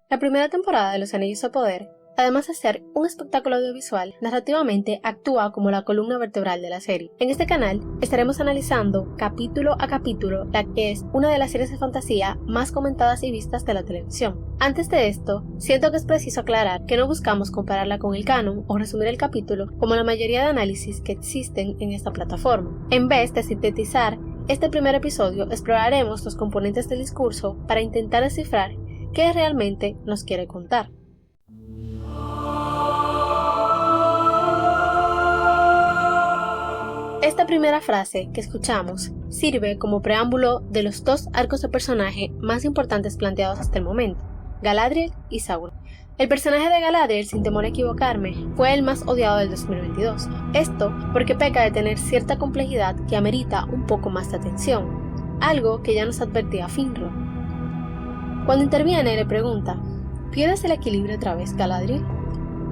La primera temporada de Los Anillos de Poder, además de ser un espectáculo audiovisual, narrativamente actúa como la columna vertebral de la serie. En este canal estaremos analizando capítulo a capítulo la que es una de las series de fantasía más comentadas y vistas de la televisión. Antes de esto, siento que es preciso aclarar que no buscamos compararla con el canon o resumir el capítulo como la mayoría de análisis que existen en esta plataforma. En vez de sintetizar este primer episodio, exploraremos los componentes del discurso para intentar descifrar qué realmente nos quiere contar. Esta primera frase que escuchamos sirve como preámbulo de los dos arcos de personaje más importantes planteados hasta el momento, Galadriel y Sauron. El personaje de Galadriel, sin temor a equivocarme, fue el más odiado del 2022. Esto porque peca de tener cierta complejidad que amerita un poco más de atención, algo que ya nos advertía Finrod. Cuando interviene le pregunta, ¿pierdes el equilibrio otra vez, Galadriel?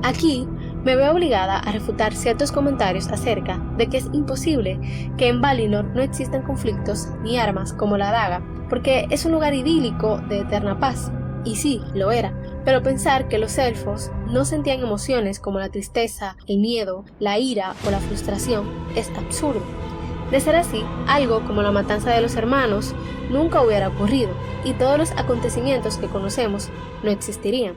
Aquí me veo obligada a refutar ciertos comentarios acerca de que es imposible que en Valinor no existan conflictos ni armas como la daga, porque es un lugar idílico de eterna paz. Y sí, lo era, pero pensar que los elfos no sentían emociones como la tristeza, el miedo, la ira o la frustración es absurdo. De ser así, algo como la matanza de los hermanos nunca hubiera ocurrido y todos los acontecimientos que conocemos no existirían.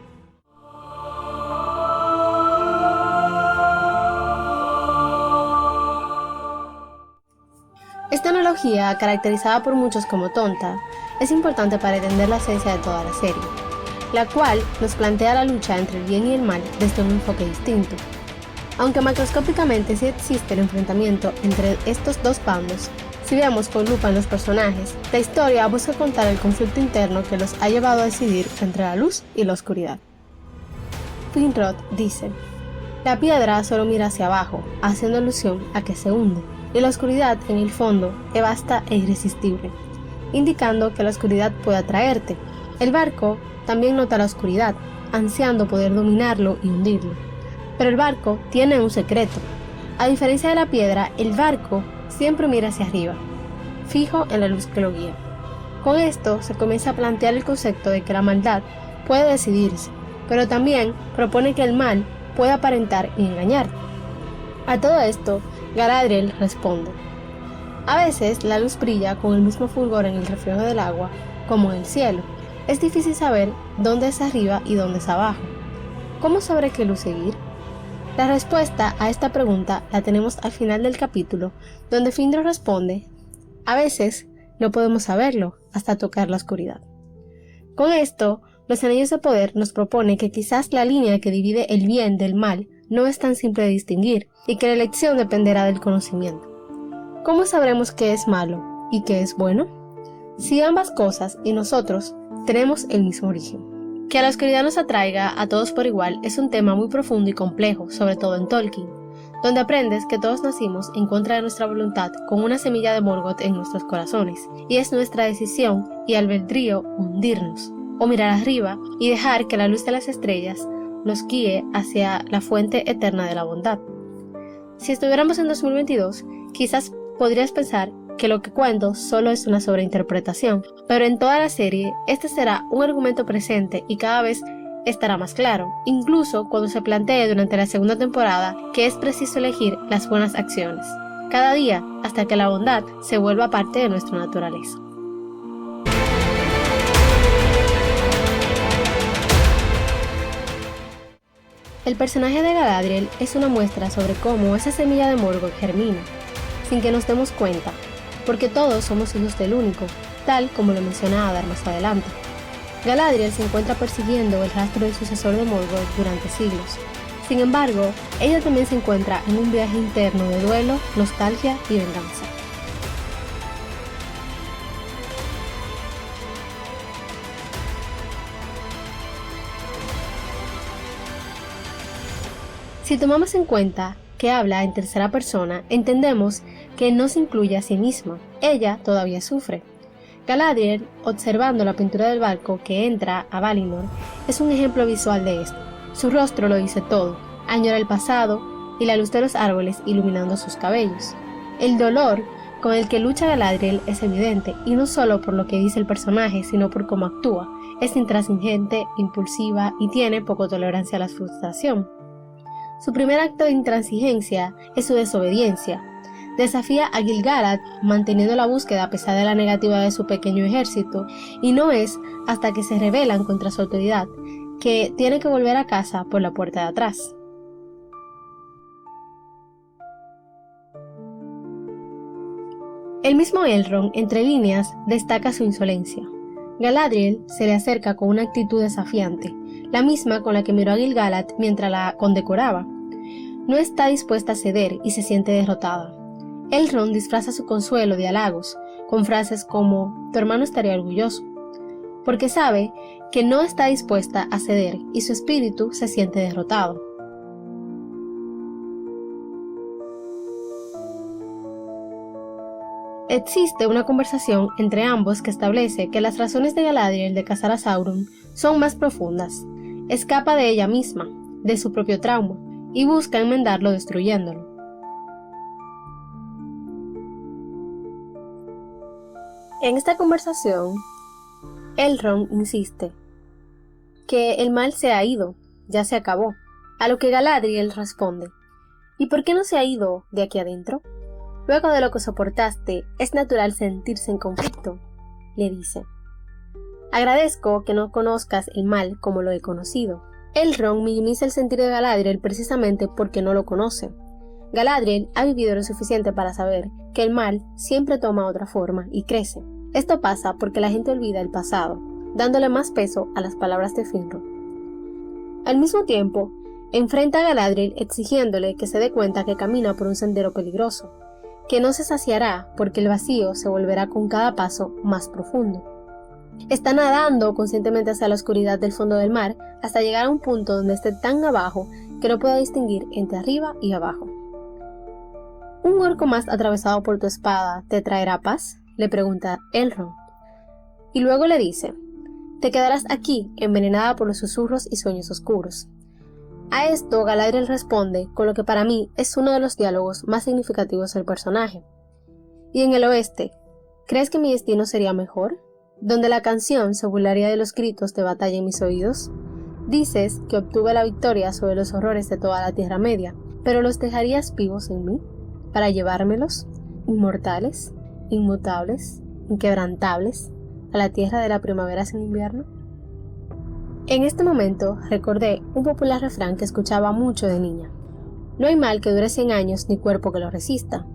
Esta analogía, caracterizada por muchos como tonta, es importante para entender la esencia de toda la serie, la cual nos plantea la lucha entre el bien y el mal desde un enfoque distinto. Aunque macroscópicamente sí existe el enfrentamiento entre estos dos bandos, si vemos con lupa en los personajes, la historia busca contar el conflicto interno que los ha llevado a decidir entre la luz y la oscuridad. Finrod dice, la piedra solo mira hacia abajo, haciendo alusión a que se hunde, y la oscuridad en el fondo es vasta e irresistible, indicando que la oscuridad puede atraerte. El barco también nota la oscuridad, ansiando poder dominarlo y hundirlo. Pero el barco tiene un secreto. A diferencia de la piedra, el barco siempre mira hacia arriba, fijo en la luz que lo guía. Con esto se comienza a plantear el concepto de que la maldad puede decidirse, pero también propone que el mal puede aparentar y engañar. A todo esto, Galadriel responde, a veces la luz brilla con el mismo fulgor en el reflejo del agua como en el cielo. Es difícil saber dónde es arriba y dónde es abajo. ¿Cómo sabré qué luz seguir? La respuesta a esta pregunta la tenemos al final del capítulo, donde Finrod responde, a veces no podemos saberlo hasta tocar la oscuridad. Con esto, Los Anillos de Poder nos propone que quizás la línea que divide el bien del mal no es tan simple de distinguir y que la elección dependerá del conocimiento. ¿Cómo sabremos qué es malo y qué es bueno? Si ambas cosas y nosotros tenemos el mismo origen. Que la oscuridad nos atraiga a todos por igual es un tema muy profundo y complejo, sobre todo en Tolkien, donde aprendes que todos nacimos en contra de nuestra voluntad con una semilla de Morgoth en nuestros corazones, y es nuestra decisión y albedrío hundirnos, o mirar arriba y dejar que la luz de las estrellas nos guíe hacia la fuente eterna de la bondad. Si estuviéramos en 2022, quizás podrías pensar que lo que cuento solo es una sobreinterpretación, pero en toda la serie este será un argumento presente y cada vez estará más claro, incluso cuando se plantee durante la segunda temporada que es preciso elegir las buenas acciones, cada día hasta que la bondad se vuelva parte de nuestra naturaleza. El personaje de Galadriel es una muestra sobre cómo esa semilla de Morgoth germina, sin que nos demos cuenta, porque todos somos hijos del único, tal como lo menciona Adar más adelante. Galadriel se encuentra persiguiendo el rastro del sucesor de Morgoth durante siglos. Sin embargo, ella también se encuentra en un viaje interno de duelo, nostalgia y venganza. Si tomamos en cuenta que habla en tercera persona, entendemos que no se incluye a sí misma. Ella todavía sufre. Galadriel, observando la pintura del barco que entra a Valinor, es un ejemplo visual de esto. Su rostro lo dice todo, añora el pasado y la luz de los árboles iluminando sus cabellos. El dolor con el que lucha Galadriel es evidente, y no solo por lo que dice el personaje, sino por cómo actúa. Es intransigente, impulsiva y tiene poca tolerancia a la frustración. Su primer acto de intransigencia es su desobediencia. Desafía a Gil-galad manteniendo la búsqueda a pesar de la negativa de su pequeño ejército, y no es hasta que se rebelan contra su autoridad que tiene que volver a casa por la puerta de atrás. El mismo Elrond, entre líneas, destaca su insolencia. Galadriel se le acerca con una actitud desafiante, la misma con la que miró a Gil-galad mientras la condecoraba. No está dispuesta a ceder y se siente derrotada. Elrond disfraza su consuelo de halagos, con frases como «Tu hermano estaría orgulloso», porque sabe que no está dispuesta a ceder y su espíritu se siente derrotado. Existe una conversación entre ambos que establece que las razones de Galadriel de cazar a Sauron son más profundas. Escapa de ella misma, de su propio trauma, y busca enmendarlo destruyéndolo. En esta conversación, Elrond insiste que el mal se ha ido, ya se acabó, a lo que Galadriel responde: ¿y por qué no se ha ido de aquí adentro? Luego de lo que soportaste, es natural sentirse en conflicto, le dice. Agradezco que no conozcas el mal como lo he conocido. Elrond minimiza el sentir de Galadriel precisamente porque no lo conoce. Galadriel ha vivido lo suficiente para saber que el mal siempre toma otra forma y crece. Esto pasa porque la gente olvida el pasado, dándole más peso a las palabras de Finrod. Al mismo tiempo, enfrenta a Galadriel exigiéndole que se dé cuenta que camina por un sendero peligroso, que no se saciará porque el vacío se volverá con cada paso más profundo. Está nadando conscientemente hacia la oscuridad del fondo del mar hasta llegar a un punto donde esté tan abajo que no pueda distinguir entre arriba y abajo. ¿Un orco más atravesado por tu espada te traerá paz?, le pregunta Elrond. Y luego le dice: te quedarás aquí envenenada por los susurros y sueños oscuros. A esto Galadriel responde con lo que para mí es uno de los diálogos más significativos del personaje. ¿Y en el oeste, crees que mi destino sería mejor? Donde la canción se burlaría de los gritos de batalla en mis oídos. Dices que obtuve la victoria sobre los horrores de toda la Tierra Media, pero ¿los dejarías vivos en mí? ¿Para llevármelos, inmortales, inmutables, inquebrantables, a la tierra de la primavera sin invierno? En este momento recordé un popular refrán que escuchaba mucho de niña. No hay mal que dure 100 años ni cuerpo que lo resista.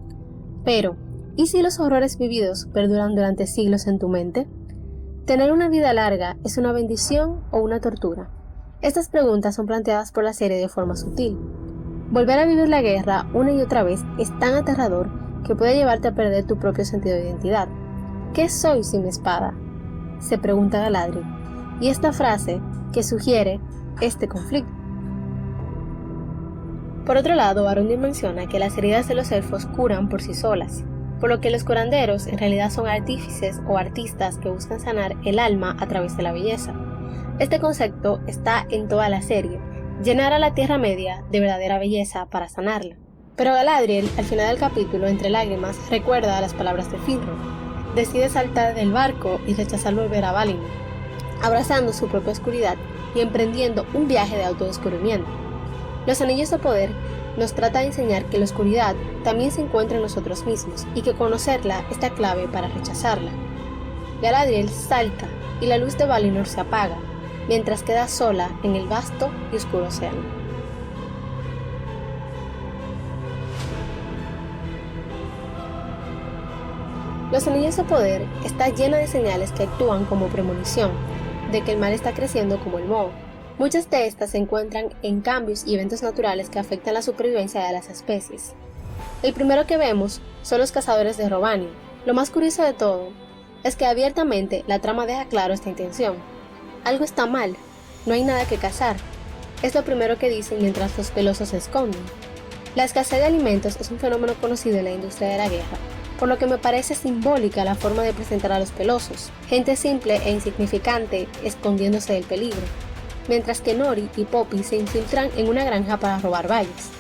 Pero, ¿y si los horrores vividos perduran durante siglos en tu mente? ¿Tener una vida larga es una bendición o una tortura? Estas preguntas son planteadas por la serie de forma sutil. Volver a vivir la guerra una y otra vez es tan aterrador que puede llevarte a perder tu propio sentido de identidad. ¿Qué soy sin mi espada?, se pregunta Galadriel, y esta frase que sugiere este conflicto. Por otro lado, Arondir menciona que las heridas de los elfos curan por sí solas, por lo que los curanderos en realidad son artífices o artistas que buscan sanar el alma a través de la belleza. Este concepto está en toda la serie, llenar a la Tierra Media de verdadera belleza para sanarla. Pero Galadriel, al final del capítulo, entre lágrimas, recuerda las palabras de Finrod. Decide saltar del barco y rechazar volver a Valinor, abrazando su propia oscuridad y emprendiendo un viaje de autodescubrimiento. Los Anillos de Poder nos trata de enseñar que la oscuridad también se encuentra en nosotros mismos y que conocerla es la clave para rechazarla. Galadriel salta y la luz de Valinor se apaga, mientras queda sola en el vasto y oscuro océano. Los Anillos de Poder está llena de señales que actúan como premonición de que el mal está creciendo como el moho. Muchas de estas se encuentran en cambios y eventos naturales que afectan la supervivencia de las especies. El primero que vemos son los cazadores de Rhovanion. Lo más curioso de todo es que abiertamente la trama deja claro esta intención. Algo está mal, no hay nada que cazar. Es lo primero que dicen mientras los pelosos se esconden. La escasez de alimentos es un fenómeno conocido en la industria de la guerra, por lo que me parece simbólica la forma de presentar a los pelosos, gente simple e insignificante escondiéndose del peligro, mientras que Nori y Poppy se infiltran en una granja para robar bayas.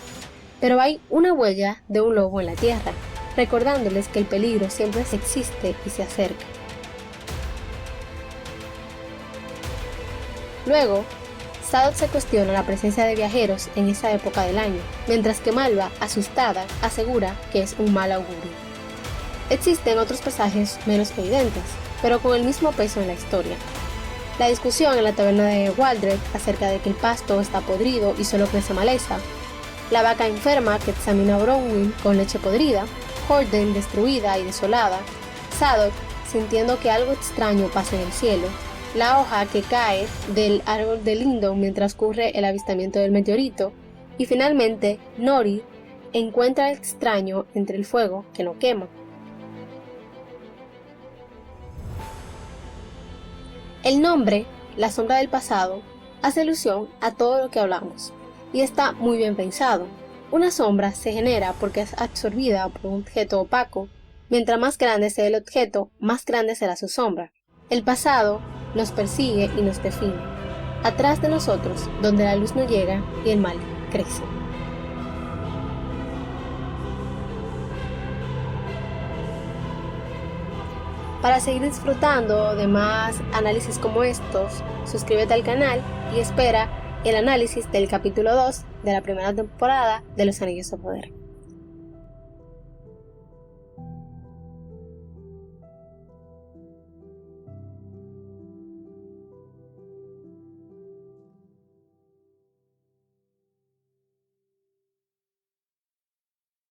Pero hay una huella de un lobo en la tierra, recordándoles que el peligro siempre existe y se acerca. Luego, Sadok se cuestiona la presencia de viajeros en esa época del año, mientras que Malva, asustada, asegura que es un mal augurio. Existen otros pasajes menos evidentes, pero con el mismo peso en la historia. La discusión en la taberna de Waldred acerca de que el pasto está podrido y solo crece maleza, la vaca enferma que examina a Bronwyn con leche podrida, Horden destruida y desolada, Sadok sintiendo que algo extraño pasa en el cielo, la hoja que cae del árbol de Lindon mientras ocurre el avistamiento del meteorito, y finalmente Nori encuentra el extraño entre el fuego que no quema. El nombre, La sombra del pasado, hace alusión a todo lo que hablamos, y está muy bien pensado. Una sombra se genera porque es absorbida por un objeto opaco. Mientras más grande sea el objeto, más grande será su sombra. El pasado nos persigue y nos define. Atrás de nosotros, donde la luz no llega y el mal crece. Para seguir disfrutando de más análisis como estos, suscríbete al canal y espera el análisis del capítulo 2 de la primera temporada de Los Anillos de Poder.